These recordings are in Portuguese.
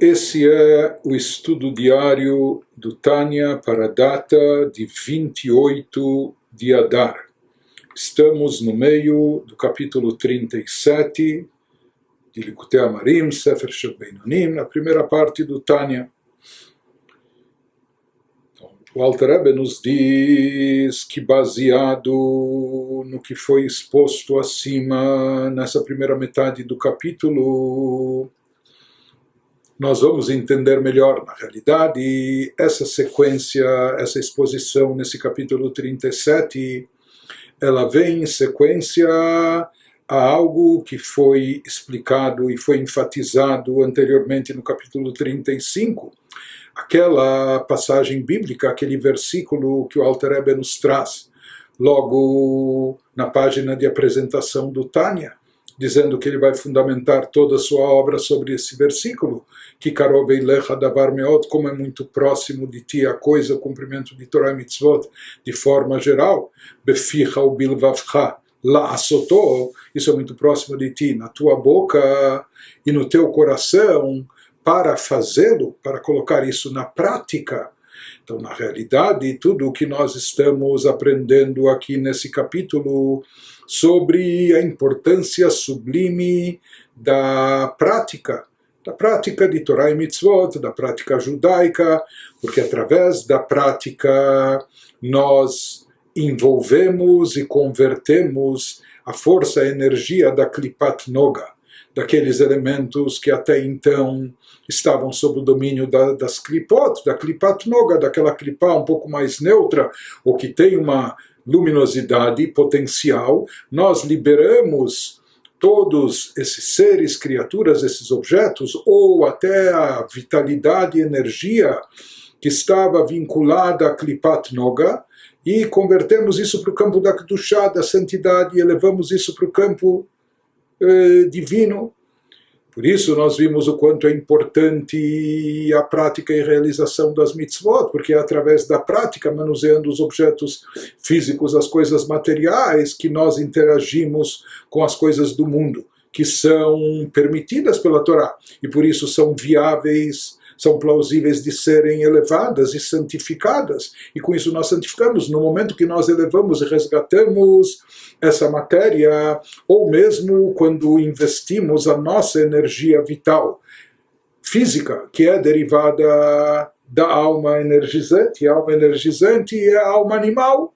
Esse é o estudo diário do Tânia para a data de 28 de Adar. Estamos no meio do capítulo 37 de Likutei Amarim, Sefer Shel Beinonim, na primeira parte do Tânia. O Alter Rebbe nos diz que, baseado no que foi exposto acima, nessa primeira metade do capítulo, nós vamos entender melhor, na realidade, essa sequência, essa exposição nesse capítulo 37, ela vem em sequência a algo que foi explicado e foi enfatizado anteriormente no capítulo 35, aquela passagem bíblica, aquele versículo que o Alter Rebbe nos traz, logo na página de apresentação do Tânia, dizendo que ele vai fundamentar toda a sua obra sobre esse versículo, que Karov Eilecha Davar Meod, como é muito próximo de ti a coisa, o cumprimento de Torah e Mitzvot, de forma geral, Beficha ubilvavcha la'asotó, isso é muito próximo de ti, na tua boca e no teu coração, para fazê-lo, para colocar isso na prática. Então, na realidade, tudo o que nós estamos aprendendo aqui nesse capítulo sobre a importância sublime da prática de Torah e Mitzvot, da prática judaica, porque através da prática nós envolvemos e convertemos a força, a energia da Klipat Noga, daqueles elementos que até então estavam sob o domínio das Klipot, da Klipat Noga, daquela Klipá um pouco mais neutra, ou que tem uma luminosidade potencial. Nós liberamos todos esses seres, criaturas, esses objetos, ou até a vitalidade e energia que estava vinculada à Klipat Noga, e convertemos isso para o campo da Kedushá, da santidade, e elevamos isso para o campo divino. Por isso nós vimos o quanto é importante a prática e realização das mitzvot, porque é através da prática, manuseando os objetos físicos, as coisas materiais, que nós interagimos com as coisas do mundo, que são permitidas pela Torá, e por isso são viáveis, são plausíveis de serem elevadas e santificadas, e com isso nós santificamos. No momento que nós elevamos e resgatamos essa matéria, ou mesmo quando investimos a nossa energia vital física, que é derivada da alma energizante. A alma energizante é a alma animal.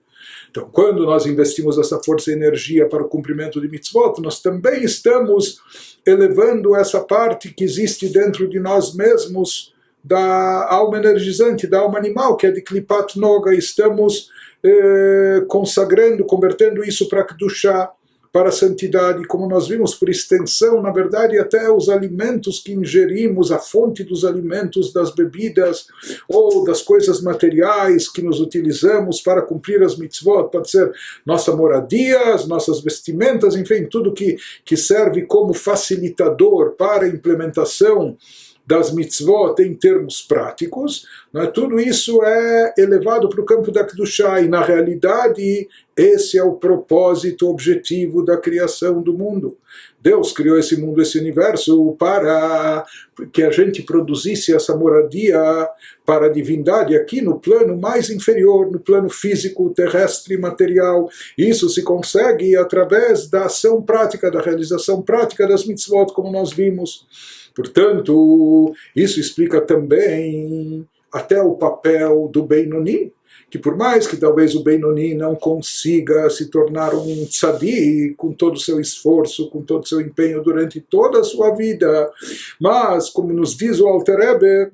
Então, quando nós investimos essa força e energia para o cumprimento de mitzvot, nós também estamos elevando essa parte que existe dentro de nós mesmos, da alma energizante, da alma animal, que é de Klipat Noga. Estamos consagrando, convertendo isso para Kedushá, para a santidade, como nós vimos, por extensão, na verdade, até os alimentos que ingerimos, a fonte dos alimentos, das bebidas, ou das coisas materiais que nos utilizamos para cumprir as mitzvot, pode ser nossa moradia, as nossas vestimentas, enfim, tudo que serve como facilitador para a implementação das mitzvot em termos práticos, né? Tudo isso é elevado para o campo da Kedushá, e na realidade esse é o propósito, o objetivo da criação do mundo. Deus criou esse mundo, esse universo, para que a gente produzisse essa moradia para a divindade aqui no plano mais inferior, no plano físico, terrestre, material. Isso se consegue através da ação prática, da realização prática das mitzvot, como nós vimos. Portanto, isso explica também até o papel do Benoni, que por mais que talvez o Benoni não consiga se tornar um tzadi com todo o seu esforço, com todo o seu empenho durante toda a sua vida, mas, como nos diz o Alter Rebbe,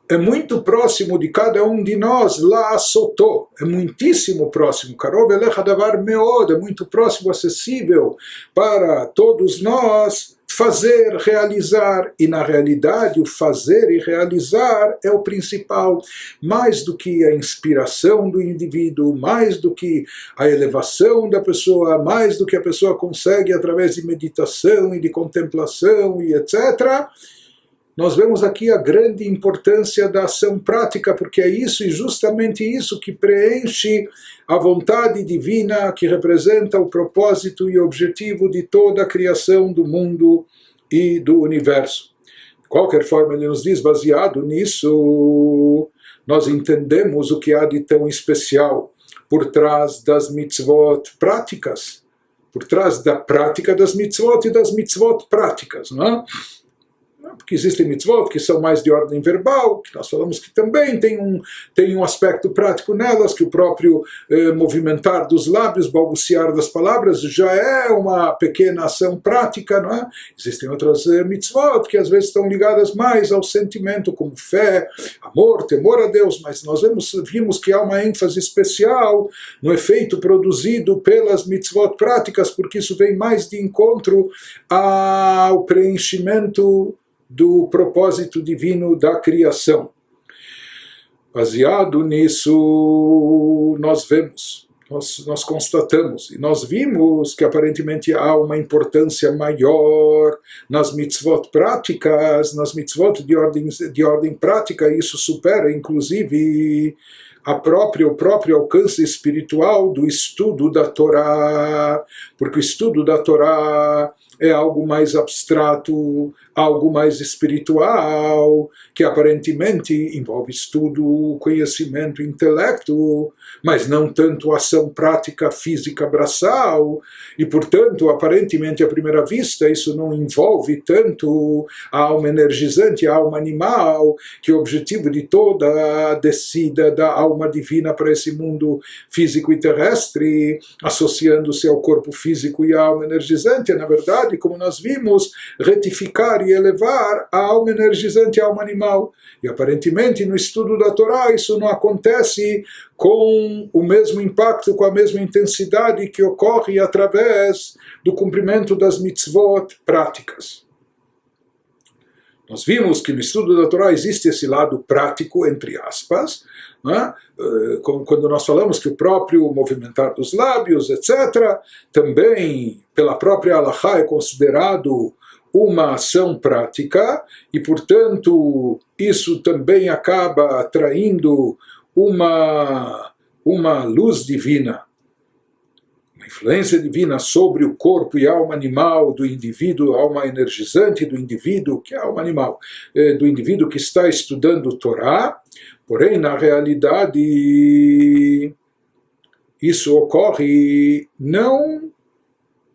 é muito próximo de cada um de nós, la'asotó, é muitíssimo próximo, Karov Eilecha Davar Meod, é muito próximo, acessível para todos nós, fazer, realizar. E na realidade o fazer e realizar é o principal, mais do que a inspiração do indivíduo, mais do que a elevação da pessoa, mais do que a pessoa consegue através de meditação e de contemplação e etc. Nós vemos aqui a grande importância da ação prática, porque é isso e justamente isso que preenche a vontade divina, que representa o propósito e objetivo de toda a criação do mundo e do universo. De qualquer forma, ele nos diz, baseado nisso, nós entendemos o que há de tão especial por trás das mitzvot práticas, por trás da prática das mitzvot e das mitzvot práticas, não é? Porque existem mitzvot que são mais de ordem verbal, que nós falamos que também tem um aspecto prático nelas, que o próprio movimentar dos lábios, balbuciar das palavras, já é uma pequena ação prática, não é? Existem outras mitzvot que às vezes estão ligadas mais ao sentimento, como fé, amor, temor a Deus, mas nós vimos que há uma ênfase especial no efeito produzido pelas mitzvot práticas, porque isso vem mais de encontro ao preenchimento do propósito divino da criação. Baseado nisso, nós vemos, nós constatamos, e nós vimos que aparentemente há uma importância maior nas mitzvot práticas, nas mitzvot de ordem prática, e isso supera, inclusive, o próprio alcance espiritual do estudo da Torá, porque o estudo da Torá é algo mais abstrato, algo mais espiritual, que aparentemente envolve estudo, conhecimento, intelecto, mas não tanto ação prática física braçal, e portanto, aparentemente à primeira vista, isso não envolve tanto a alma energizante, a alma animal, que o objetivo de toda a descida da alma divina para esse mundo físico e terrestre, associando-se ao corpo físico e à alma energizante, na verdade, como nós vimos, retificar e elevar a alma energizante e a alma animal. E aparentemente no estudo da Torá isso não acontece com o mesmo impacto, com a mesma intensidade que ocorre através do cumprimento das mitzvot práticas. Nós vimos que no estudo da Torá existe esse lado prático, entre aspas, né? Quando nós falamos que o próprio movimentar dos lábios, etc., também pela própria halachá é considerado uma ação prática, e portanto isso também acaba atraindo uma luz divina, uma influência divina sobre o corpo e alma animal do indivíduo, alma energizante do indivíduo, que é a alma animal, do indivíduo que está estudando Torá. Porém, na realidade, isso ocorre não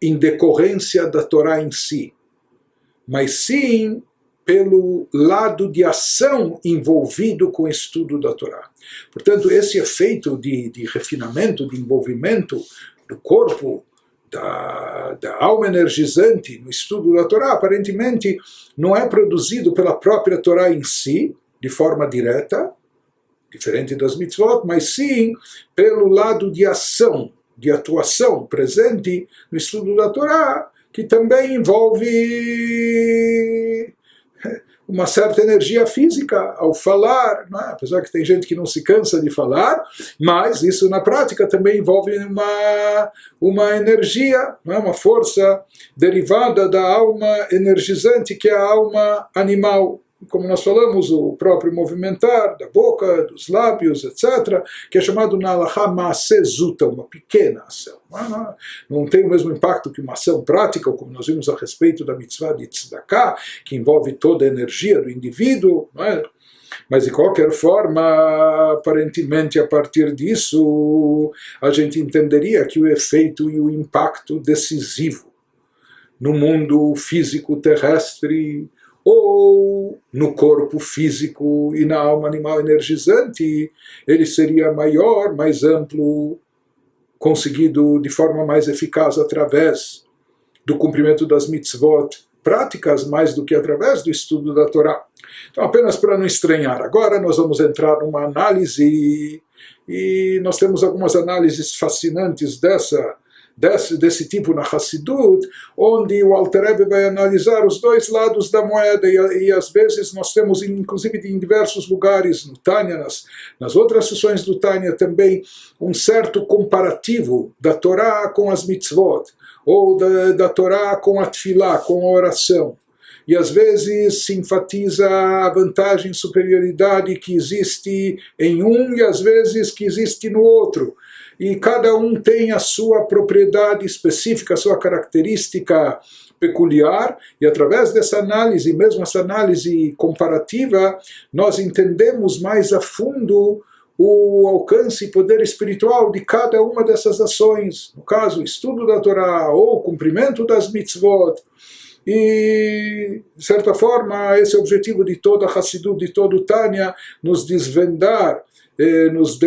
em decorrência da Torá em si, mas sim pelo lado de ação envolvido com o estudo da Torá. Portanto, esse efeito de refinamento, de envolvimento do corpo, da alma energizante no estudo da Torá, aparentemente não é produzido pela própria Torá em si, de forma direta, diferente das mitzvot, mas sim pelo lado de ação, de atuação presente no estudo da Torá, que também envolve uma certa energia física ao falar, né? Apesar que tem gente que não se cansa de falar, mas isso na prática também envolve uma energia, né? Uma força derivada da alma energizante, que é a alma animal. Como nós falamos, o próprio movimentar da boca, dos lábios, etc., que é chamado na halachá maaseh zuta, uma pequena ação. Não tem o mesmo impacto que uma ação prática, como nós vimos a respeito da mitzvah de tzedakah, que envolve toda a energia do indivíduo, não é? Mas, de qualquer forma, aparentemente, a partir disso, a gente entenderia que o efeito e o impacto decisivo no mundo físico terrestre, ou no corpo físico e na alma animal energizante, ele seria maior, mais amplo, conseguido de forma mais eficaz através do cumprimento das mitzvot práticas, mais do que através do estudo da Torá. Então, apenas para não estranhar, agora nós vamos entrar numa análise, e nós temos algumas análises fascinantes desse tipo na Hassidut, onde o Alter Rebbe vai analisar os dois lados da moeda, e às vezes nós temos, inclusive em diversos lugares, no Tânia, nas outras sessões do Tânia também, um certo comparativo da Torá com as mitzvot, ou da Torá com a tefilá, com a oração. E às vezes se enfatiza a vantagem, superioridade que existe em um, e às vezes que existe no outro. e cada um tem a sua propriedade específica, a sua característica peculiar, e através dessa análise, mesmo essa análise comparativa, nós entendemos mais a fundo o alcance e poder espiritual de cada uma dessas ações, no caso, estudo da Torá ou cumprimento das mitzvot. E, de certa forma, esse é o objetivo de toda a Hassidut, de todo o Tânia, nos desvendar, nos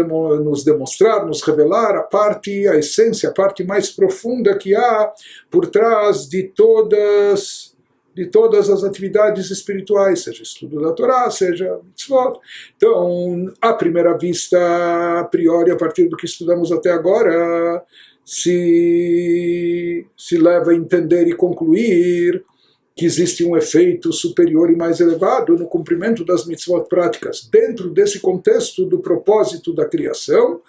demonstrar, nos revelar a essência, a parte mais profunda que há por trás de todas as atividades espirituais, seja estudo da Torá, seja mitzvot. Então, à primeira vista, a priori, a partir do que estudamos até agora, se leva a entender e concluir que existe um efeito superior e mais elevado no cumprimento das mitzvot práticas, dentro desse contexto do propósito da criação,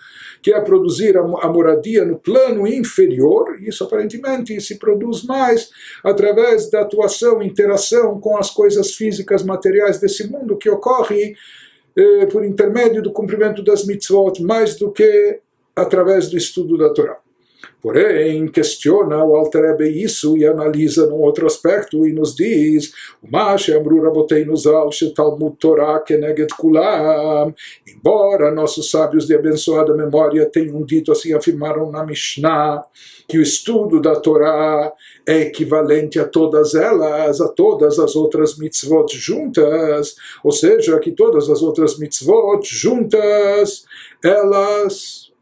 que é produzir a moradia no plano inferior. Isso aparentemente se produz mais através da atuação, interação com as coisas físicas, materiais desse mundo, que ocorre por intermédio do cumprimento das mitzvot, mais do que através do estudo da Torá. Porém, questiona o Alter Rebbe isso e analisa num outro aspecto e nos diz: embora nossos sábios de abençoada memória tenham dito assim, afirmaram na Mishnah, que o estudo da Torá é equivalente a todas elas, a todas as outras mitzvot juntas, ou seja, que todas as outras mitzvot juntas, elas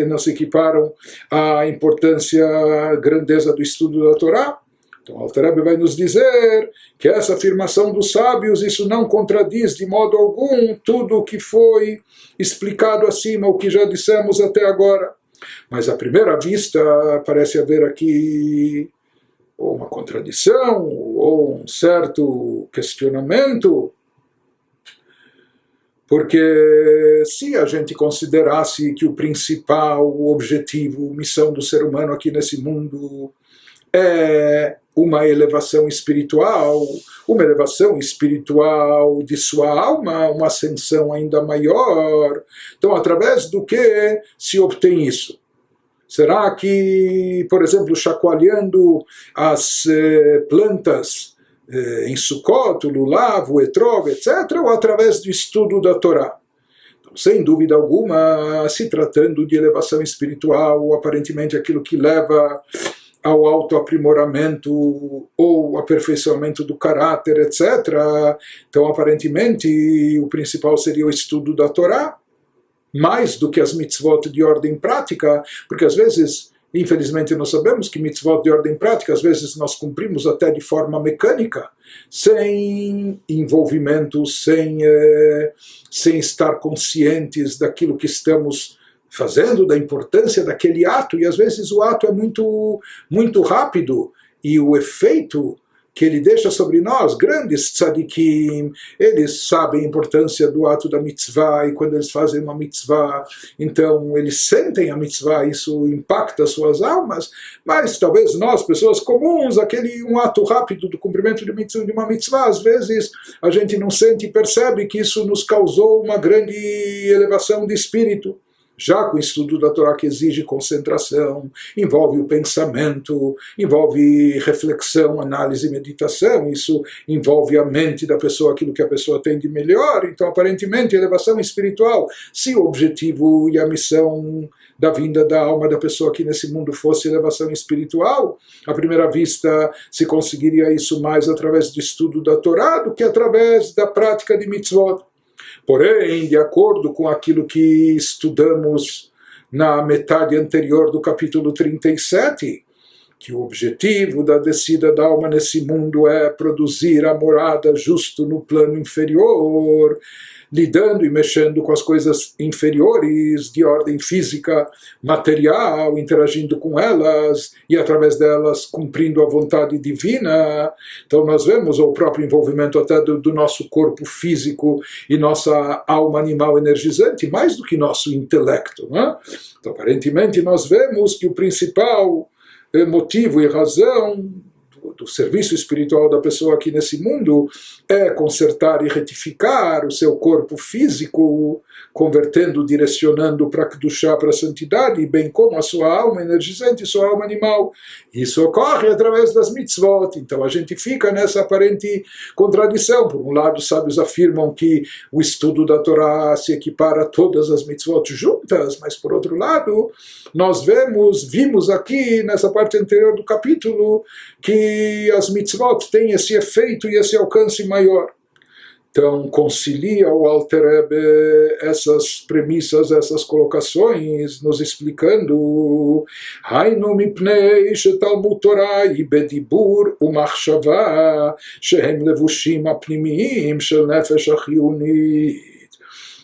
não se equiparam à importância, à grandeza do estudo da Torá. Então, o Alter Rebbe vai nos dizer que essa afirmação dos sábios, isso não contradiz de modo algum tudo o que foi explicado acima, o que já dissemos até agora. Mas, à primeira vista, parece haver aqui ou uma contradição, ou um certo questionamento, porque se a gente considerasse que o principal objetivo, missão do ser humano aqui nesse mundo é uma elevação espiritual de sua alma, uma ascensão ainda maior, então através do que se obtém isso? Será que, por exemplo, chacoalhando as plantas em Sukkot, o Lulav, o Etrog, etc., ou através do estudo da Torá? Então, sem dúvida alguma, se tratando de elevação espiritual, aparentemente aquilo que leva ao autoaprimoramento ou aperfeiçoamento do caráter, etc., então, aparentemente, o principal seria o estudo da Torá, mais do que as mitzvot de ordem prática, porque às vezes, infelizmente, nós sabemos que mitzvot de ordem prática, às vezes nós cumprimos até de forma mecânica, sem envolvimento, sem estar conscientes daquilo que estamos fazendo, da importância daquele ato, e às vezes o ato é muito, muito rápido, e o efeito que ele deixa sobre nós, grandes tzadikim, eles sabem a importância do ato da mitzvah, e quando eles fazem uma mitzvah, então eles sentem a mitzvah, isso impacta suas almas, mas talvez nós, pessoas comuns, um ato rápido do cumprimento de uma mitzvah, às vezes a gente não sente e percebe que isso nos causou uma grande elevação de espírito. Já com o estudo da Torá, que exige concentração, envolve o pensamento, envolve reflexão, análise, meditação, isso envolve a mente da pessoa, aquilo que a pessoa tem de melhor. Então, aparentemente, elevação espiritual, se o objetivo e a missão da vinda da alma da pessoa aqui nesse mundo fosse elevação espiritual, à primeira vista se conseguiria isso mais através do estudo da Torá do que através da prática de mitzvot. Porém, de acordo com aquilo que estudamos na metade anterior do capítulo 37, que o objetivo da descida da alma nesse mundo é produzir a morada justo no plano inferior, lidando e mexendo com as coisas inferiores de ordem física, material, interagindo com elas e através delas cumprindo a vontade divina. Então nós vemos o próprio envolvimento até do nosso corpo físico e nossa alma animal energizante, mais do que nosso intelecto, né? Então aparentemente nós vemos que o principal motivo e razão do serviço espiritual da pessoa aqui nesse mundo é consertar e retificar o seu corpo físico, convertendo, direcionando para Kedushá, para a santidade, bem como a sua alma energizante, sua alma animal. Isso ocorre através das mitzvot. Então a gente fica nessa aparente contradição. Por um lado, os sábios afirmam que o estudo da Torá se equipara a todas as mitzvot juntas, mas por outro lado, nós vimos aqui nessa parte anterior do capítulo que as mitzvot têm esse efeito e esse alcance maior. Então, concilia o Alter Rebbe essas premissas, essas colocações, nos explicando Hainu mipnei shetalmud Torah bedibur umachshava shehem levushim apnimiyim shel nefesh achiyunit.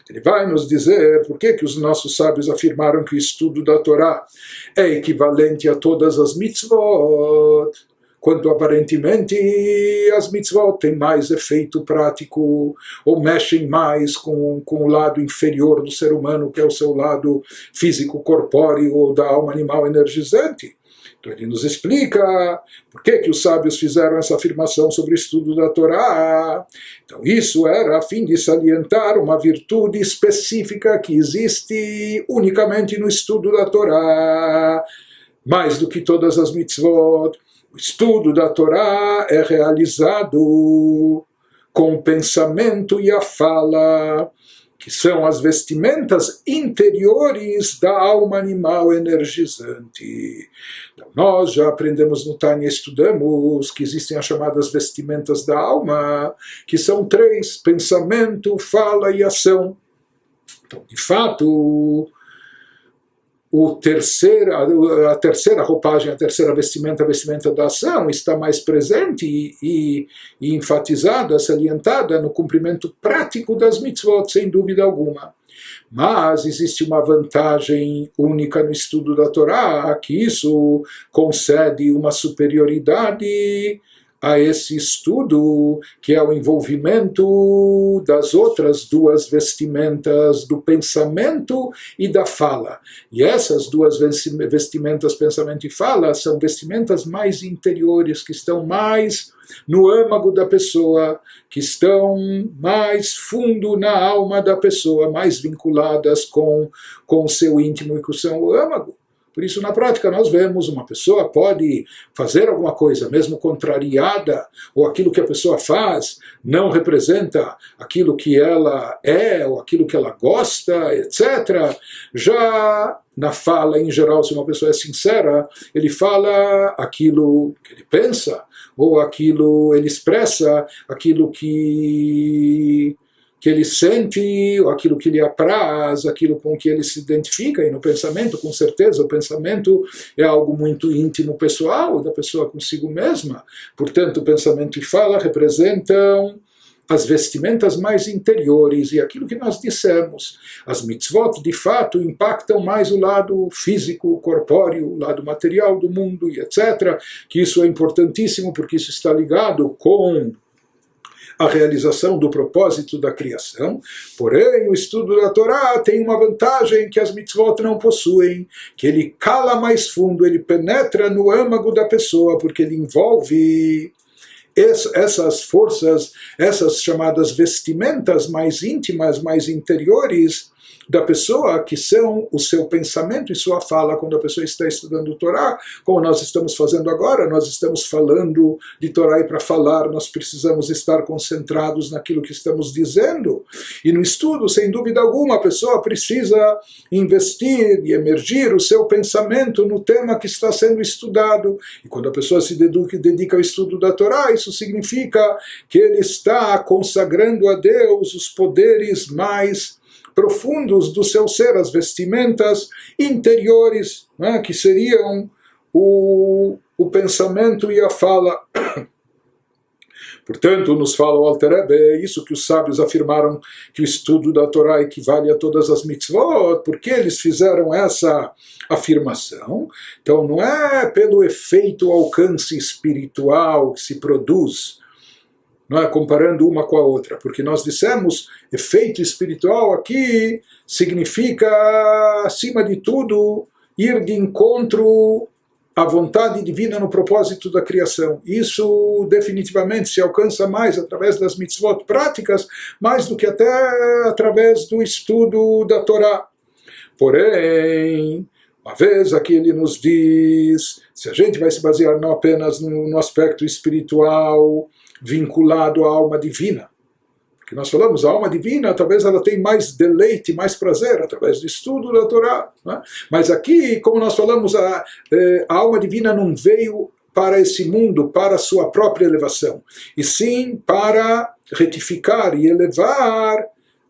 Ele vai nos dizer por que os nossos sábios afirmaram que o estudo da Torá é equivalente a todas as mitzvot, quando aparentemente as mitzvot têm mais efeito prático, ou mexem mais com o lado inferior do ser humano, que é o seu lado físico-corpóreo ou da alma animal energizante. Então ele nos explica por que os sábios fizeram essa afirmação sobre o estudo da Torá. Então isso era a fim de salientar uma virtude específica que existe unicamente no estudo da Torá, mais do que todas as mitzvot. O estudo da Torá é realizado com o pensamento e a fala, que são as vestimentas interiores da alma animal energizante. Então, nós já aprendemos no Tânia, estudamos que existem as chamadas vestimentas da alma, que são 3, pensamento, fala e ação. Então, de fato, a terceira roupagem, a terceira vestimenta, a vestimenta da ação, está mais presente e enfatizada, salientada no cumprimento prático das mitzvot, sem dúvida alguma. Mas existe uma vantagem única no estudo da Torá, que isso concede uma superioridade a esse estudo, que é o envolvimento das outras 2 vestimentas, do pensamento e da fala. E essas 2 vestimentas, pensamento e fala, são vestimentas mais interiores, que estão mais no âmago da pessoa, que estão mais fundo na alma da pessoa, mais vinculadas com o seu íntimo e com o seu âmago. Por isso, na prática, nós vemos uma pessoa pode fazer alguma coisa, mesmo contrariada, ou aquilo que a pessoa faz não representa aquilo que ela é, ou aquilo que ela gosta, etc. Já na fala, em geral, se uma pessoa é sincera, ele fala aquilo que ele pensa, ou ele expressa aquilo que ele sente, ou aquilo que lhe apraz, aquilo com que ele se identifica. E no pensamento, com certeza, o pensamento é algo muito íntimo, pessoal, da pessoa consigo mesma. Portanto, o pensamento e fala representam as vestimentas mais interiores, e aquilo que nós dissemos, as mitzvot de fato impactam mais o lado físico, corpóreo, o lado material do mundo, e etc. Que isso é importantíssimo, porque isso está ligado com a realização do propósito da criação. Porém, o estudo da Torá tem uma vantagem que as mitzvot não possuem, que ele cala mais fundo, ele penetra no âmago da pessoa, porque ele envolve essas forças, essas chamadas vestimentas mais íntimas, mais interiores da pessoa, que são o seu pensamento e sua fala quando a pessoa está estudando o Torá, como nós estamos fazendo agora. Nós estamos falando de Torá, e para falar nós precisamos estar concentrados naquilo que estamos dizendo. E no estudo, sem dúvida alguma, a pessoa precisa investir e emergir o seu pensamento no tema que está sendo estudado. E quando a pessoa se dedica ao estudo da Torá, isso significa que ele está consagrando a Deus os poderes mais profundos do seu ser, as vestimentas interiores, né, que seriam o pensamento e a fala. Portanto, nos fala o Alter Rebbe, é isso que os sábios afirmaram, que o estudo da Torá equivale a todas as mitzvot. Porque eles fizeram essa afirmação? Então, não é pelo efeito alcance espiritual que se produz, não é comparando uma com a outra, porque nós dissemos efeito espiritual aqui significa, acima de tudo, ir de encontro a vontade divina no propósito da criação. Isso definitivamente se alcança mais através das mitzvot práticas, mais do que até através do estudo da Torá. Porém, uma vez aqui ele nos diz, se a gente vai se basear não apenas no aspecto espiritual vinculado à alma divina, porque nós falamos, a alma divina, talvez ela tenha mais deleite, mais prazer, através do estudo da Torá. Né? Mas aqui, como nós falamos, a alma divina não veio para esse mundo, para a sua própria elevação, e sim para retificar e elevar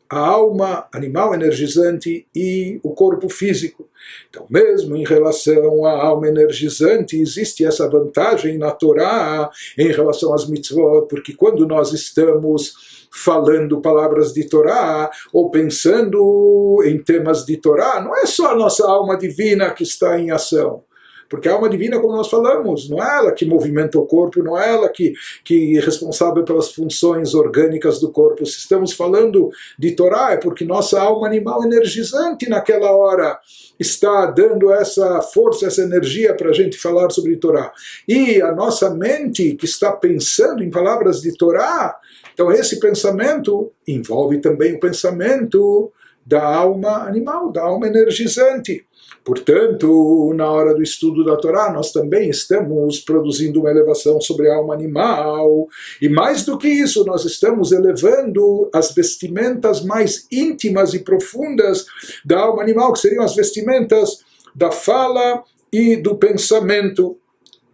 a alma animal energizante e o corpo físico. Então, mesmo em relação à alma energizante, existe essa vantagem na Torá em relação às mitzvot, porque quando nós estamos falando palavras de Torá, ou pensando em temas de Torá, não é só a nossa alma divina que está em ação. Porque a alma divina, como nós falamos, não é ela que movimenta o corpo, não é ela que é responsável pelas funções orgânicas do corpo. Se estamos falando de Torá, é porque nossa alma animal energizante naquela hora está dando essa força, essa energia para a gente falar sobre Torá. E a nossa mente que está pensando em palavras de Torá, então esse pensamento envolve também o pensamento da alma animal, da alma energizante. Portanto, na hora do estudo da Torá, nós também estamos produzindo uma elevação sobre a alma animal. E mais do que isso, nós estamos elevando as vestimentas mais íntimas e profundas da alma animal, que seriam as vestimentas da fala e do pensamento.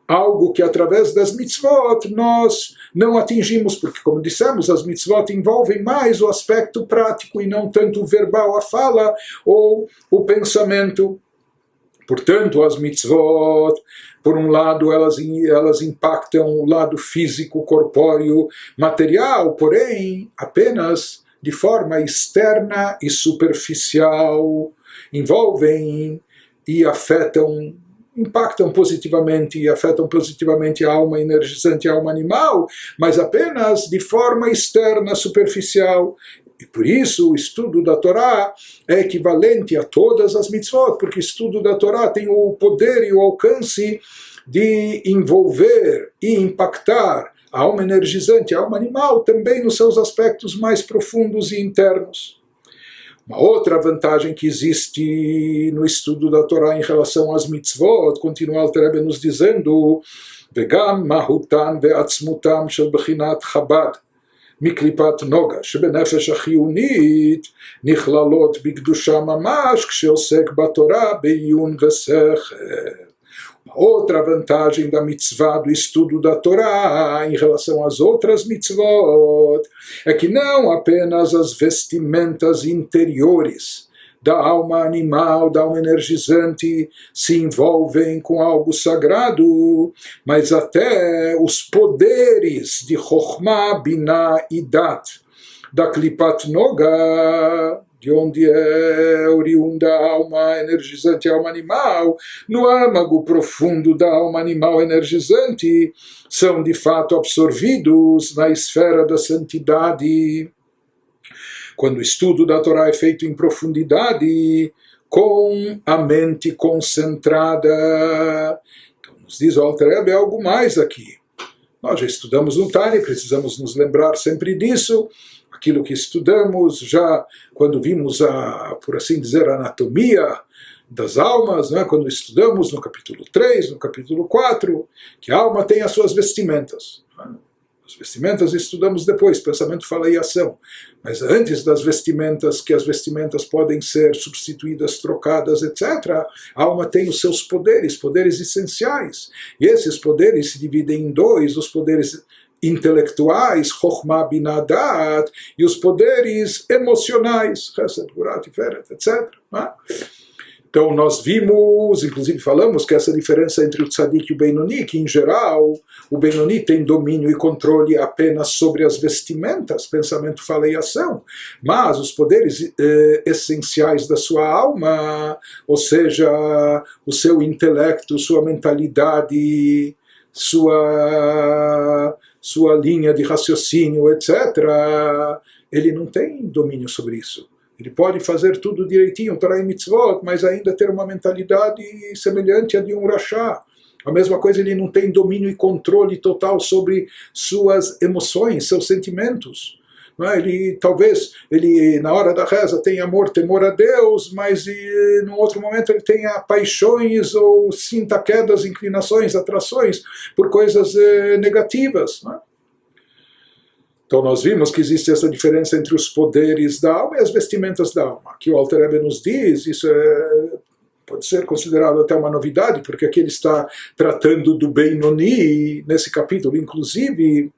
Algo que através das mitzvot nós não atingimos, porque, como dissemos, as mitzvot envolvem mais o aspecto prático e não tanto o verbal, a fala ou o pensamento. Portanto, as mitzvot, por um lado, elas impactam o lado físico, corpóreo, material, porém, apenas de forma externa e superficial, envolvem e afetam, impactam positivamente e afetam positivamente a alma energizante, a alma animal, mas apenas de forma externa, superficial. E por isso o estudo da Torá é equivalente a todas as mitzvot, porque o estudo da Torá tem o poder e o alcance de envolver e impactar a alma energizante, a alma animal, também nos seus aspectos mais profundos e internos. Uma outra vantagem que existe no estudo da Torá em relação às mitzvot, continua o Alter Rebbe nos dizendo, Vegam mahutan ve'atzmutam shel bechinat Chabad, מקליפת נוגה, שבנפש החיונית נכללות בקדושה ממש כשעוסק בתורה בעיון ושכל. Outra vantagem da mitzvah, do estudo da Torá, em relação às outras mitzvot, é que não apenas as vestimentas interiores da alma animal, da alma energizante, se envolvem com algo sagrado, mas até os poderes de Chokhmah, Binah e Dat, da Klipat Noga, de onde é oriunda a alma energizante, a alma animal, no âmago profundo da alma animal energizante, são de fato absorvidos na esfera da santidade. Quando o estudo da Torá é feito em profundidade, com a mente concentrada. Então, nos diz o Alter Rebbe algo mais aqui. Nós já estudamos no Tânia, precisamos nos lembrar sempre disso. Aquilo que estudamos já quando vimos por assim dizer, a anatomia das almas, né? Quando estudamos no capítulo 3, no capítulo 4, que a alma tem as suas vestimentas. As vestimentas estudamos depois, pensamento, fala e ação. Mas antes das vestimentas, que as vestimentas podem ser substituídas, trocadas, etc., a alma tem os seus poderes, poderes essenciais. E esses poderes se dividem em dois, os poderes intelectuais, Chokhmah, Binah, Dat, e os poderes emocionais, Chesed, Gvurah, Tiferet, etc. Então nós vimos, inclusive falamos que essa diferença entre o Tzadik e o Benoni, que em geral o Benoni tem domínio e controle apenas sobre as vestimentas, pensamento, fala e ação, mas os poderes essenciais da sua alma, ou seja, o seu intelecto, sua mentalidade, sua linha de raciocínio, etc., ele não tem domínio sobre isso. Ele pode fazer tudo direitinho, Torá e Mitzvot, mas ainda ter uma mentalidade semelhante à de um Rashá. A mesma coisa, ele não tem domínio e controle total sobre suas emoções, seus sentimentos. Talvez ele na hora da reza tenha amor, temor a Deus, mas num outro momento ele tenha paixões ou sinta quedas, inclinações, atrações por coisas negativas. Então nós vimos que existe essa diferença entre os poderes da alma e as vestimentas da alma. Que o Alter Rebbe nos diz, isso pode ser considerado até uma novidade, porque aqui ele está tratando do Benoni nesse capítulo, inclusive.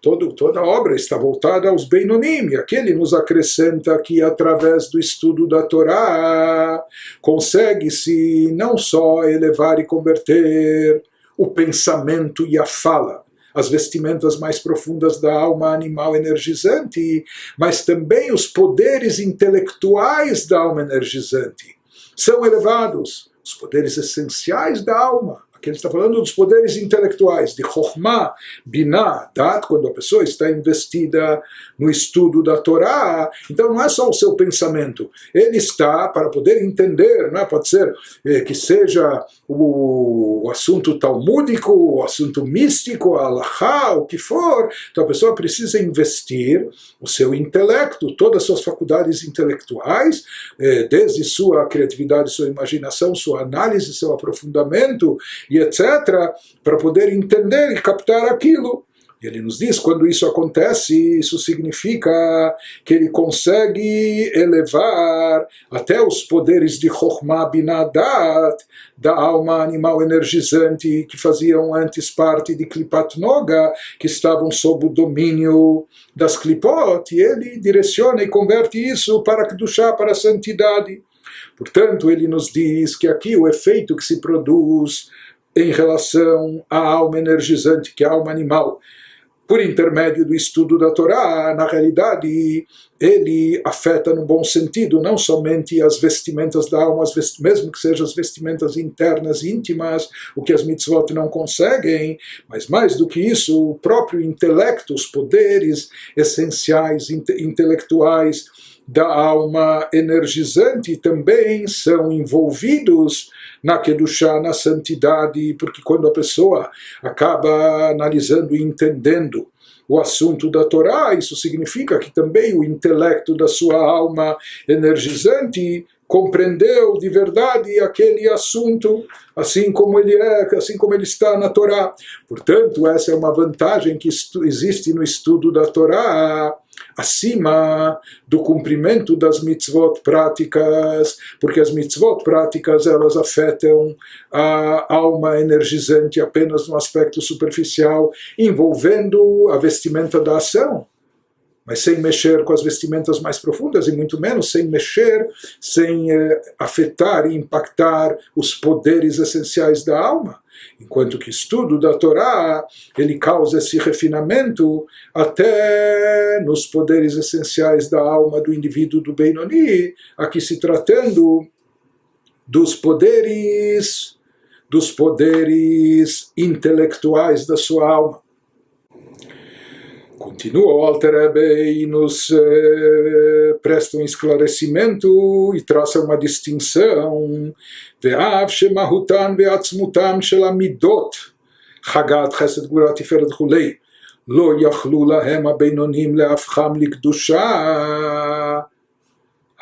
Toda a obra está voltada aos Beinonim, e aqui ele nos acrescenta que através do estudo da Torá consegue-se não só elevar e converter o pensamento e a fala, as vestimentas mais profundas da alma animal energizante, mas também os poderes intelectuais da alma energizante são elevados, os poderes essenciais da alma. Aqui ele está falando dos poderes intelectuais, de Chokhmah, Binah, Dat, quando a pessoa está investida no estudo da Torá. Então não é só o seu pensamento, ele está, para poder entender, não é? Pode ser que seja o assunto talmúdico, o assunto místico, a halachá, o que for. Então a pessoa precisa investir o seu intelecto, todas as suas faculdades intelectuais, desde sua criatividade, sua imaginação, sua análise, seu aprofundamento, e etc., para poder entender e captar aquilo. E ele nos diz, quando isso acontece, isso significa que ele consegue elevar até os poderes de Chokhmah Binah Dat, da alma animal energizante, que faziam antes parte de Klipat Noga, que estavam sob o domínio das Klipot, e ele direciona e converte isso para Kedushá, para a santidade. Portanto, ele nos diz que aqui o efeito que se produz em relação à alma energizante, que é a alma animal, por intermédio do estudo da Torá, na realidade, ele afeta no bom sentido, não somente as vestimentas da alma, mesmo que sejam as vestimentas internas, íntimas, o que as mitzvot não conseguem, mas mais do que isso, o próprio intelecto, os poderes essenciais, intelectuais da alma energizante também são envolvidos na Kedushá, na santidade, porque quando a pessoa acaba analisando e entendendo o assunto da Torá, isso significa que também o intelecto da sua alma energizante compreendeu de verdade aquele assunto, assim como ele é, assim como ele está na Torá. Portanto, essa é uma vantagem que existe no estudo da Torá, acima do cumprimento das mitzvot práticas, porque as mitzvot práticas elas afetam a alma energizante apenas no aspecto superficial, envolvendo a vestimenta da ação, mas sem mexer com as vestimentas mais profundas, e muito menos sem mexer, sem afetar e impactar os poderes essenciais da alma. Enquanto que o estudo da Torá, ele causa esse refinamento até nos poderes essenciais da alma do indivíduo do Benoni, aqui se tratando dos poderes intelectuais da sua alma. Continua o Alter Rebbe e nos presta um esclarecimento e traça uma distinção. Ve'av shemahutan ve'atzmutan shel hamidot chagat chesed gvura tiferet chulei lo yachlu lahem habeinonim le'afcham likdusha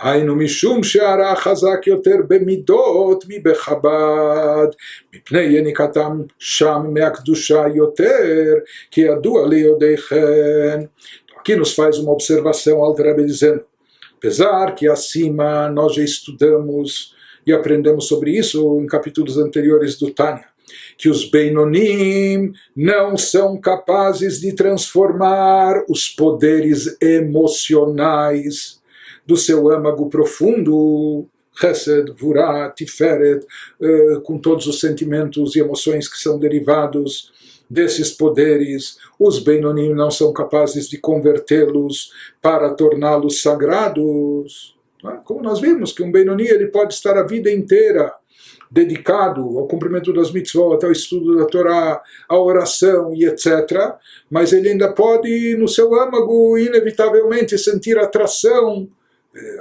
היינו משום שהרע חזק יותר במידות מבחב"ד, מפני יניקתם שם מהקדושה יותר, כי ידוע ליודעכם. Aqui nos faz uma observação, Alter Rebbe dizendo, apesar que acima nós já estudamos e aprendemos sobre isso em capítulos anteriores do Tânia, que os Beinonim não são capazes de transformar os poderes emocionais do seu âmago profundo, Chesed, Gvurá, Tiferet, com todos os sentimentos e emoções que são derivados desses poderes, os Beinonim não são capazes de convertê-los para torná-los sagrados. Como nós vimos que um Benoni ele pode estar a vida inteira dedicado ao cumprimento das mitzvot, ao estudo da Torá, à oração e etc., mas ele ainda pode, no seu âmago, inevitavelmente sentir atração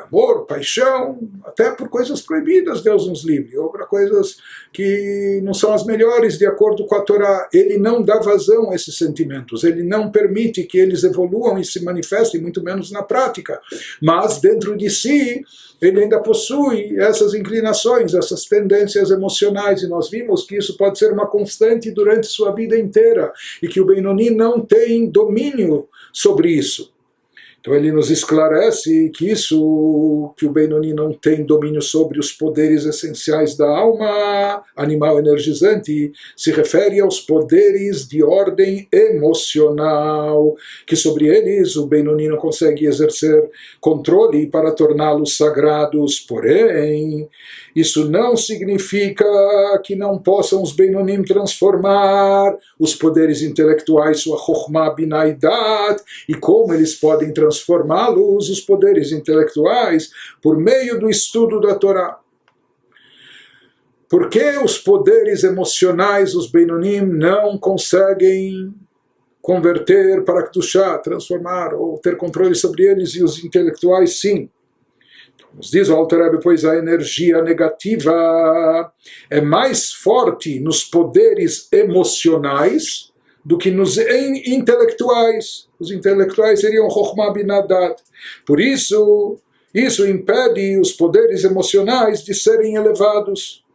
amor, paixão, até por coisas proibidas, Deus nos livre, ou para coisas que não são as melhores de acordo com a Torá. Ele não dá vazão a esses sentimentos, ele não permite que eles evoluam e se manifestem, muito menos na prática, mas dentro de si ele ainda possui essas inclinações, essas tendências emocionais, e nós vimos que isso pode ser uma constante durante sua vida inteira, e que o Benoni não tem domínio sobre isso. Então ele nos esclarece que isso, que o Benoni não tem domínio sobre os poderes essenciais da alma animal energizante, se refere aos poderes de ordem emocional, que sobre eles o Benoni não consegue exercer controle para torná-los sagrados. Porém, isso não significa que não possam os Benonim transformar os poderes intelectuais, sua Chokhmah, Binah e Dat, e como eles podem transformá-los, os poderes intelectuais, por meio do estudo da Torá. Por que os poderes emocionais, os Benonim, não conseguem converter para Kedushá, transformar ou ter controle sobre eles, e os intelectuais sim? Nos diz o Alter Rebbe, pois a energia negativa é mais forte nos poderes emocionais do que nos intelectuais. Os intelectuais seriam Chokhmah Binah Dat. Por isso, isso impede os poderes emocionais de serem elevados,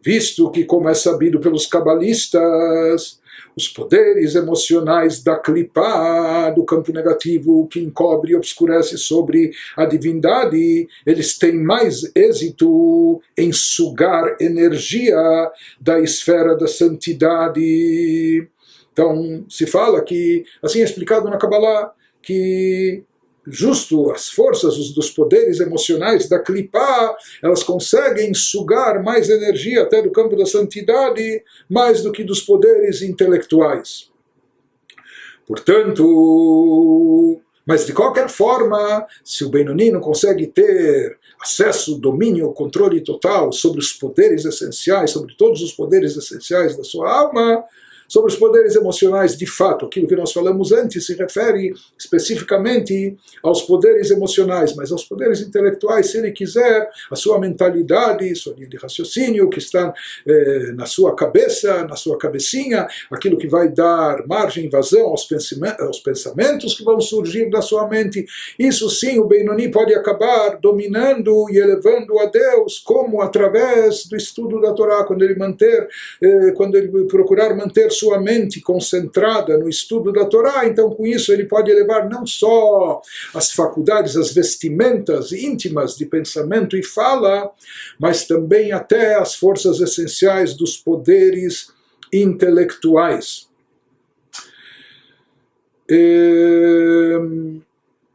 visto que, como é sabido pelos cabalistas, os poderes emocionais da Klipá, do campo negativo que encobre e obscurece sobre a divindade, eles têm mais êxito em sugar energia da esfera da santidade. Então, se fala que, assim é explicado na Kabbalah, que justo as forças dos poderes emocionais da Klipá, elas conseguem sugar mais energia até do campo da santidade, mais do que dos poderes intelectuais. Portanto, mas de qualquer forma, se o Benoni não consegue ter acesso, domínio, controle total sobre os poderes essenciais, sobre todos os poderes essenciais da sua alma, sobre os poderes emocionais, de fato, aquilo que nós falamos antes se refere especificamente aos poderes emocionais, mas aos poderes intelectuais, se ele quiser, a sua mentalidade, sua linha de raciocínio, que está na sua cabeça, na sua cabecinha, aquilo que vai dar margem, vazão aos pensamentos que vão surgir da sua mente. Isso sim, o Benoni pode acabar dominando e elevando a Deus, como através do estudo da Torá, quando ele procurar manter sua mente concentrada no estudo da Torá, então com isso ele pode elevar não só as faculdades, as vestimentas íntimas de pensamento e fala, mas também até as forças essenciais dos poderes intelectuais.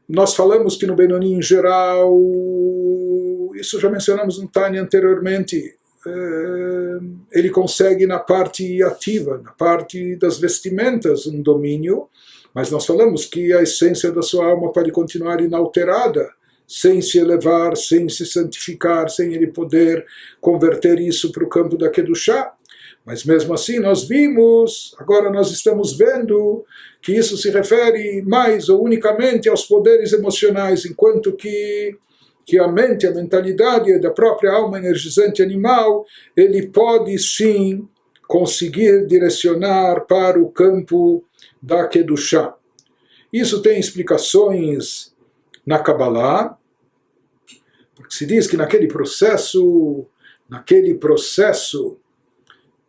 Nós falamos que no Benoni em geral, isso já mencionamos no Tânia anteriormente, ele consegue na parte ativa, na parte das vestimentas, um domínio, mas nós falamos que a essência da sua alma pode continuar inalterada, sem se elevar, sem se santificar, sem ele poder converter isso para o campo da Kedushá. Mas mesmo assim nós vimos, agora nós estamos vendo que isso se refere mais ou unicamente aos poderes emocionais, enquanto que a mente, a mentalidade da própria alma energizante animal, ele pode sim conseguir direcionar para o campo da Kedushá. Isso tem explicações na Kabbalah, porque se diz que naquele processo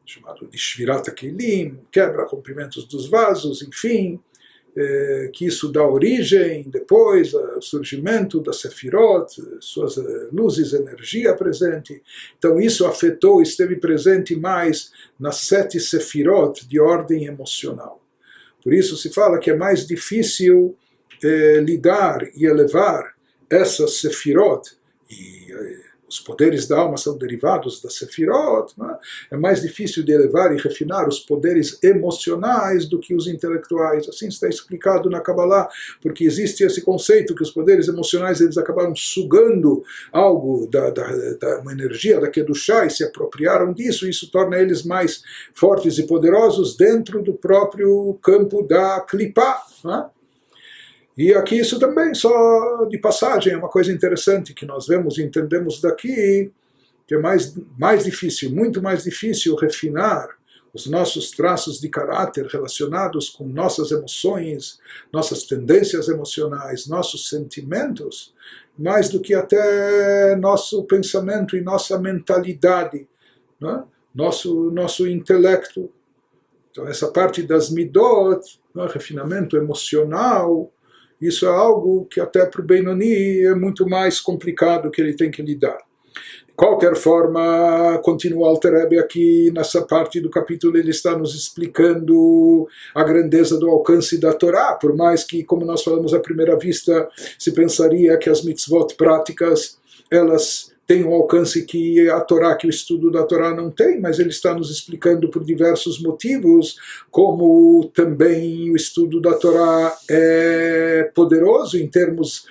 chamado de Shvirat HaKelim, quebra rompimentos dos vasos, enfim, que isso dá origem depois ao surgimento da Sefirot, suas luzes, energia presente. Então isso afetou, esteve presente mais nas 7 Sefirot de ordem emocional. Por isso se fala que é mais difícil lidar e elevar essas Sefirot, e os poderes da alma são derivados da Sefirot, né? É mais difícil de elevar e refinar os poderes emocionais do que os intelectuais. Assim está explicado na Kabbalah, porque existe esse conceito que os poderes emocionais eles acabaram sugando algo uma energia da Kedushá e se apropriaram disso, e isso torna eles mais fortes e poderosos dentro do próprio campo da Klipá, né? E aqui isso também, só de passagem, é uma coisa interessante que nós vemos e entendemos daqui, que é mais difícil, muito mais difícil refinar os nossos traços de caráter relacionados com nossas emoções, nossas tendências emocionais, nossos sentimentos, mais do que até nosso pensamento e nossa mentalidade, né? nosso intelecto. Então essa parte das midot, né? Refinamento emocional, isso é algo que até para o Benoni é muito mais complicado que ele tem que lidar. De qualquer forma, continua o Alter Rebbe aqui nessa parte do capítulo, ele está nos explicando a grandeza do alcance da Torá, por mais que, como nós falamos à primeira vista, se pensaria que as mitzvot práticas, elas têm um alcance que a Torá, que o estudo da Torá não tem, mas ele está nos explicando por diversos motivos, como também o estudo da Torá é poderoso em termos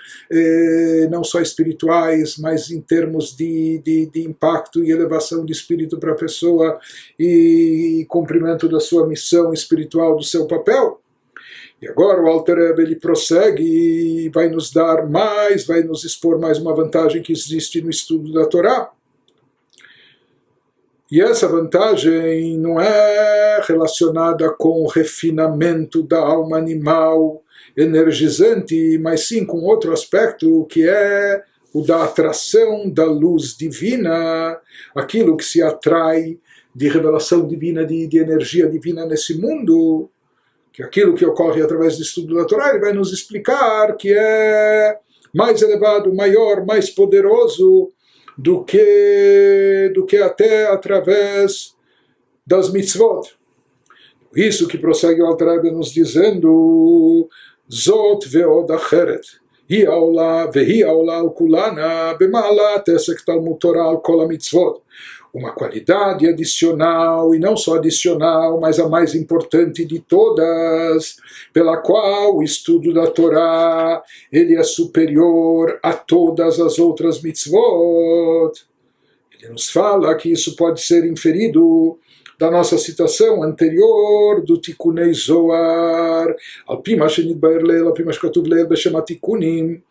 não só espirituais, mas em termos de impacto e elevação de espírito para a pessoa e cumprimento da sua missão espiritual, do seu papel. E agora o Alter Rebbe ele prossegue e vai nos dar mais, vai nos expor mais uma vantagem que existe no estudo da Torá. E essa vantagem não é relacionada com o refinamento da alma animal energizante, mas sim com outro aspecto que é o da atração da luz divina, aquilo que se atrai de revelação divina, de energia divina nesse mundo, que aquilo que ocorre através do estudo da Torá, ele vai nos explicar que é mais elevado, maior, mais poderoso do que até através das mitzvot. Isso que prossegue o Alter Rebbe nos dizendo, Zot ve'od acheret, hi ha'ola vehi ha'ola al kulana b'ma'alat esek talmud Torah al kol ha'mitzvot. Uma qualidade adicional, e não só adicional, mas a mais importante de todas, pela qual o estudo da Torá ele é superior a todas as outras mitzvot. Ele nos fala que isso pode ser inferido da nossa citação anterior do Tikunei Zohar, al pi ma shenitbaer leil, al pi ma shekatuv leil beshem hatikunim,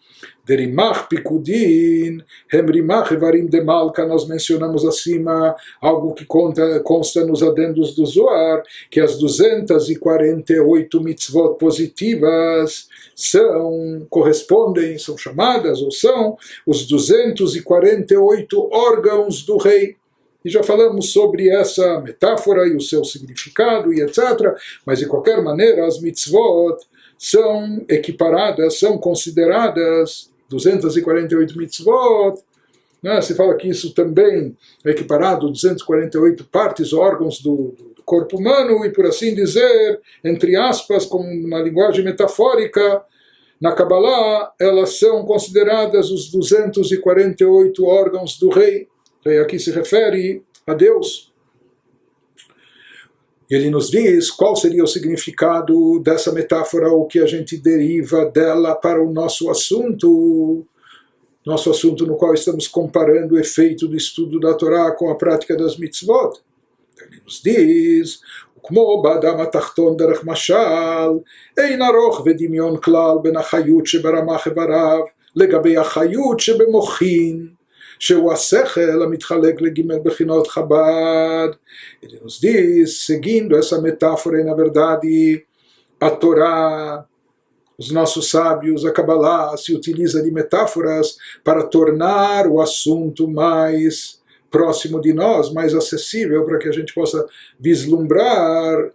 Derimach Pikudin, Hemrimach Evarim de Malka, nós mencionamos acima algo que consta nos adendos do Zohar, que as 248 mitzvot positivas correspondem, são chamadas, ou são os 248 órgãos do rei. E já falamos sobre essa metáfora e o seu significado e etc. Mas de qualquer maneira, as mitzvot são equiparadas, são consideradas 248 mitzvot, né? Se fala que isso também é equiparado a 248 partes, órgãos do corpo humano, e por assim dizer, entre aspas, com uma linguagem metafórica, na Kabbalah, elas são consideradas os 248 órgãos do rei. E aqui se refere a Deus. E ele nos diz qual seria o significado dessa metáfora, o que a gente deriva dela para o nosso assunto no qual estamos comparando o efeito do estudo da Torá com a prática das mitzvot. Ele nos diz, כמו באדם התחתון דרך משל, אין ארוך ודמיון כלל בין החיות שברמ"ח איבריו לגבי החיות שבמוחין, שהוא השכל המתחלק לג' בחינות חב"ד. Ele nos diz, seguindo essa metáfora, na verdade, a Torá, os nossos sábios, a Kabbalah, se utiliza de metáforas para tornar o assunto mais próximo de nós, mais acessível, para que a gente possa vislumbrar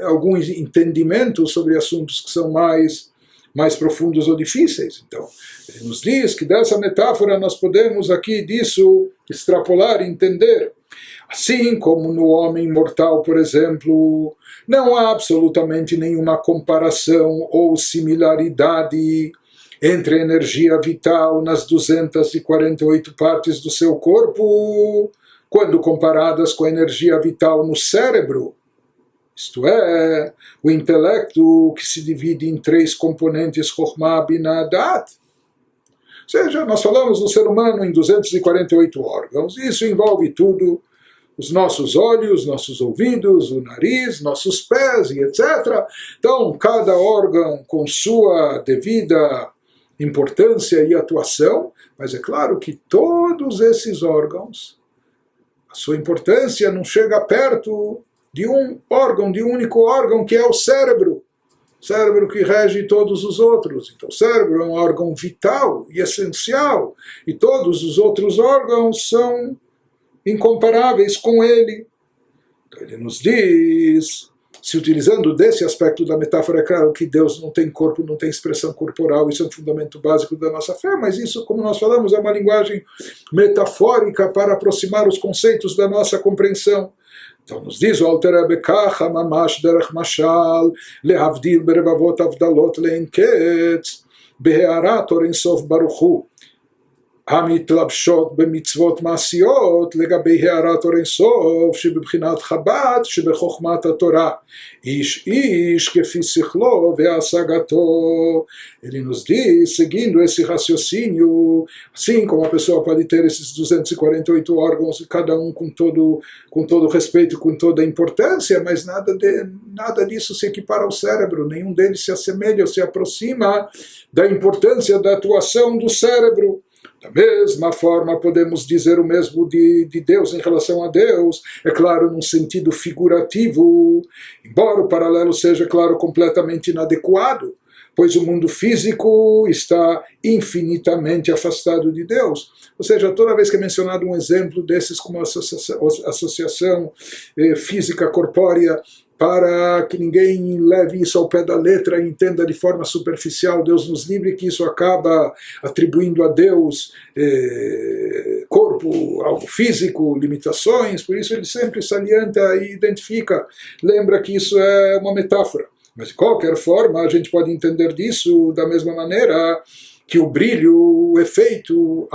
algum entendimento sobre assuntos que são mais profundos ou difíceis. Então, ele nos diz que dessa metáfora nós podemos aqui disso extrapolar e entender. Assim como no homem mortal, por exemplo, não há absolutamente nenhuma comparação ou similaridade entre a energia vital nas 248 partes do seu corpo, quando comparadas com a energia vital no cérebro. Isto é, o intelecto que se divide em 3 componentes, Chokhmah, Binah, Dat. Ou seja, nós falamos do ser humano em 248 órgãos, isso envolve tudo, os nossos olhos, nossos ouvidos, o nariz, nossos pés e etc. Então, cada órgão com sua devida importância e atuação, mas é claro que todos esses órgãos, a sua importância não chega perto de um órgão, de um único órgão, que é o cérebro. Cérebro que rege todos os outros. Então, o cérebro é um órgão vital e essencial, e todos os outros órgãos são incomparáveis com ele. Então, ele nos diz, se utilizando desse aspecto da metáfora, é claro que Deus não tem corpo, não tem expressão corporal, isso é um fundamento básico da nossa fé, mas isso, como nós falamos, é uma linguagem metafórica para aproximar os conceitos da nossa compreensão. Então nos diz o Alter Rebbe Kacha mamash derech mashal lehavdil berevavot avdalot lein ketz behearat or ein sof baruch hu המתלבשות במצוות מעשיות לגבי הערת אור אינסוף שבבחינת חב"ד שבחוכמת התורה איש איש כפי שכלו והשגתו. Ele nos diz, seguindo esse raciocínio, assim como a pessoa pode ter esses 248 órgãos, cada um com todo respeito, com toda importância, mas nada disso se equipara ao cérebro, nenhum deles se assemelha ou se aproxima da importância da atuação do cérebro. Da mesma forma, podemos dizer o mesmo de Deus em relação a Deus, é claro, num sentido figurativo, embora o paralelo seja, claro, completamente inadequado, pois o mundo físico está infinitamente afastado de Deus. Ou seja, toda vez que é mencionado um exemplo desses como associação física corpórea, para que ninguém leve isso ao pé da letra e entenda de forma superficial, Deus nos livre, que isso acaba atribuindo a Deus corpo, algo físico, limitações, por isso ele sempre salienta e identifica, lembra que isso é uma metáfora. Mas de qualquer forma, a gente pode entender disso da mesma maneira que o brilho, o efeito,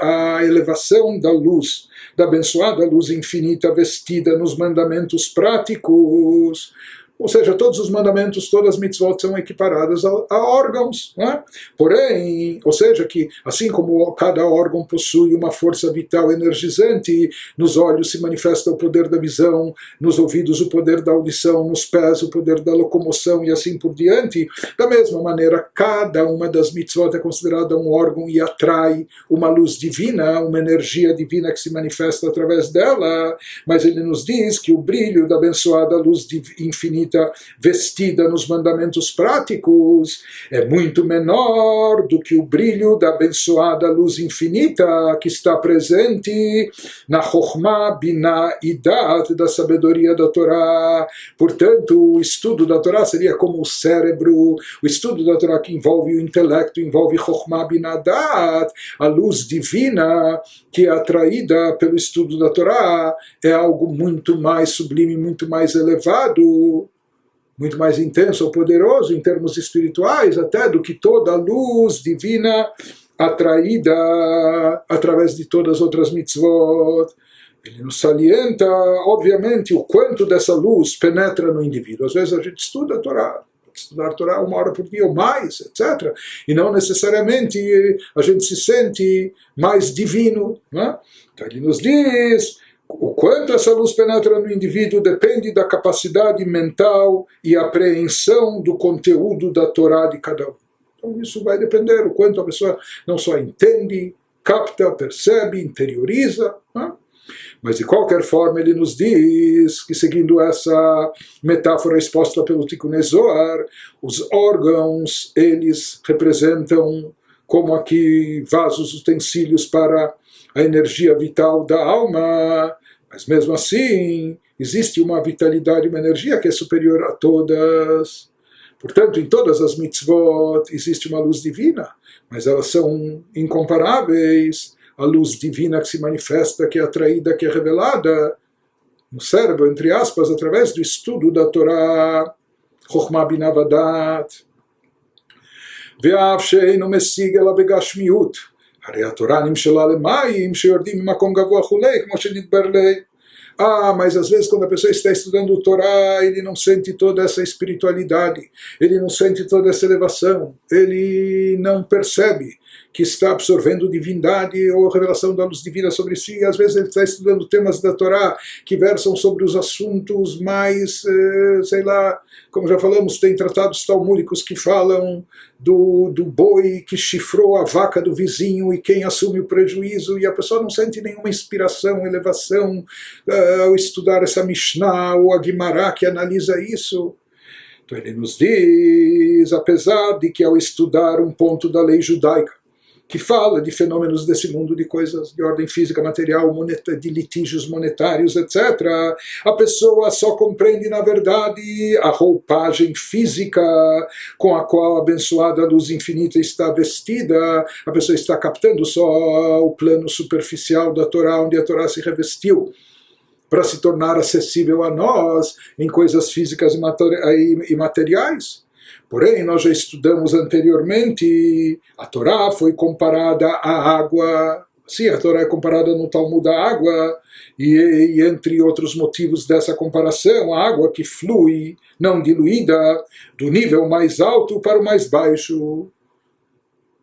a elevação da luz, da abençoada luz infinita vestida nos mandamentos práticos, ou seja, todos os mandamentos, todas as mitzvot são equiparadas a órgãos, não é? Porém, ou seja, que assim como cada órgão possui uma força vital energizante, nos olhos se manifesta o poder da visão, nos ouvidos o poder da audição, nos pés o poder da locomoção e assim por diante, da mesma maneira, cada uma das mitzvot é considerada um órgão e atrai uma luz divina, uma energia divina que se manifesta através dela, mas ele nos diz que o brilho da abençoada luz infinita vestida nos mandamentos práticos é muito menor do que o brilho da abençoada luz infinita que está presente na Chokhmah, Binah e Dat da sabedoria da Torá. Portanto, o estudo da Torá seria como o cérebro, o estudo da Torá que envolve o intelecto, envolve Chokhmah, Binah, Dat, a luz divina que é atraída pelo estudo da Torá é algo muito mais sublime, muito mais elevado, muito mais intenso ou poderoso em termos espirituais até do que toda a luz divina atraída através de todas as outras mitzvot. Ele nos salienta, obviamente, o quanto dessa luz penetra no indivíduo. Às vezes a gente estuda a Torá, estudar a Torá 1 hora por dia ou mais, etc. E não necessariamente a gente se sente mais divino, né? Então ele nos diz o quanto essa luz penetra no indivíduo depende da capacidade mental e apreensão do conteúdo da Torá de cada um. Então isso vai depender o quanto a pessoa não só entende, capta, percebe, interioriza, né? Mas de qualquer forma ele nos diz que, seguindo essa metáfora exposta pelo Tikkun Zohar, os órgãos, eles representam como aqui vasos, utensílios para a energia vital da alma, mas mesmo assim existe uma vitalidade, uma energia que é superior a todas. Portanto, em todas as mitzvot existe uma luz divina, mas elas são incomparáveis à luz divina que se manifesta, que é atraída, que é revelada no cérebro, entre aspas, através do estudo da Torá, Chokhmah, Binah Vadat. Ve'av she'einu mesig ela begashmiut. הרי התורה נמשלה למים שיורדים ממקום גבוה וכולי, כמו שנתבר לי. Mas às vezes quando a pessoa está estudando o Torá, ele não sente toda essa espiritualidade, ele não sente toda essa elevação, ele não percebe que está absorvendo divindade ou revelação da luz divina sobre si. Às vezes ele está estudando temas da Torá que versam sobre os assuntos mais, sei lá, como já falamos, tem tratados talmúdicos que falam do boi que chifrou a vaca do vizinho e quem assume o prejuízo, e a pessoa não sente nenhuma inspiração, elevação ao estudar essa Mishnah ou a Guimará que analisa isso. Então ele nos diz, apesar de que ao estudar um ponto da lei judaica que fala de fenômenos desse mundo, de coisas de ordem física, material, de litígios monetários, etc., a pessoa só compreende, na verdade, a roupagem física com a qual a abençoada luz infinita está vestida. A pessoa está captando só o plano superficial da Torá, onde a Torá se revestiu para se tornar acessível a nós em coisas físicas e materiais. Porém, nós já estudamos anteriormente, a Torá foi comparada à água. Sim, a Torá é comparada no Talmud à água, e entre outros motivos dessa comparação, a água que flui, não diluída, do nível mais alto para o mais baixo.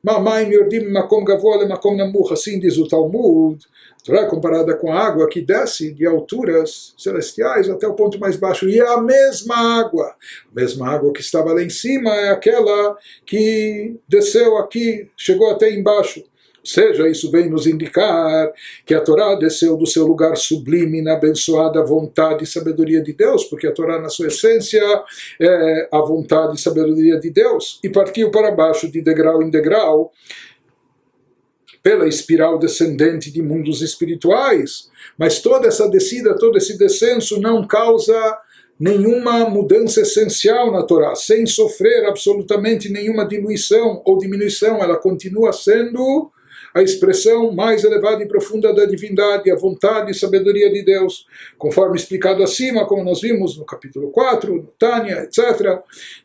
Ma'amayim yordim makom gavoa lemakom namuch, assim diz o Talmud. A Torá é comparada com a água que desce de alturas celestiais até o ponto mais baixo, e é a mesma água que estava lá em cima é aquela que desceu aqui, chegou até embaixo. Ou seja, isso vem nos indicar que a Torá desceu do seu lugar sublime na abençoada vontade e sabedoria de Deus, porque a Torá, na sua essência, é a vontade e sabedoria de Deus, e partiu para baixo de degrau em degrau, pela espiral descendente de mundos espirituais. Mas toda essa descida, todo esse descenso não causa nenhuma mudança essencial na Torá, sem sofrer absolutamente nenhuma diluição ou diminuição. Ela continua sendo a expressão mais elevada e profunda da divindade, a vontade e sabedoria de Deus, conforme explicado acima, como nós vimos no capítulo 4, no Tânia, etc.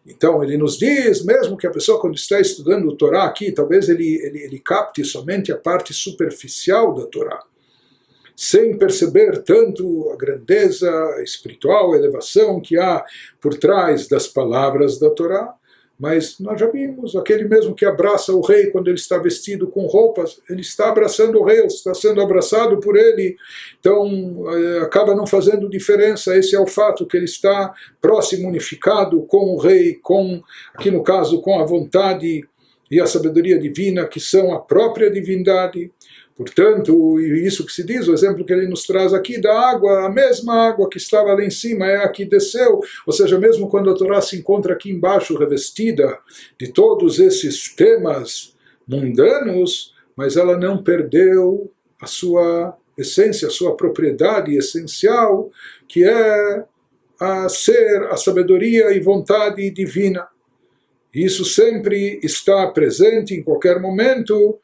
Então ele nos diz, mesmo que a pessoa quando está estudando o Torá aqui, talvez ele capte somente a parte superficial da Torá, sem perceber tanto a grandeza espiritual, a elevação que há por trás das palavras da Torá. Mas nós já vimos, aquele mesmo que abraça o rei quando ele está vestido com roupas, ele está abraçando o rei, ele está sendo abraçado por ele, então acaba não fazendo diferença. Esse é o fato, que ele está próximo, unificado com o rei, aqui no caso com a vontade e a sabedoria divina, que são a própria divindade. Portanto, isso que se diz, o exemplo que ele nos traz aqui da água, a mesma água que estava lá em cima é a que desceu, ou seja, mesmo quando a Torá se encontra aqui embaixo, revestida de todos esses temas mundanos, mas ela não perdeu a sua essência, a sua propriedade essencial, que é a ser a sabedoria e vontade divina. Isso sempre está presente em qualquer momento.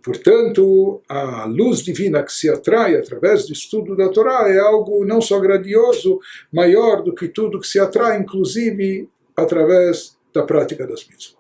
Portanto, a luz divina que se atrai através do estudo da Torá é algo não só grandioso, maior do que tudo que se atrai, inclusive através da prática das mitzvot.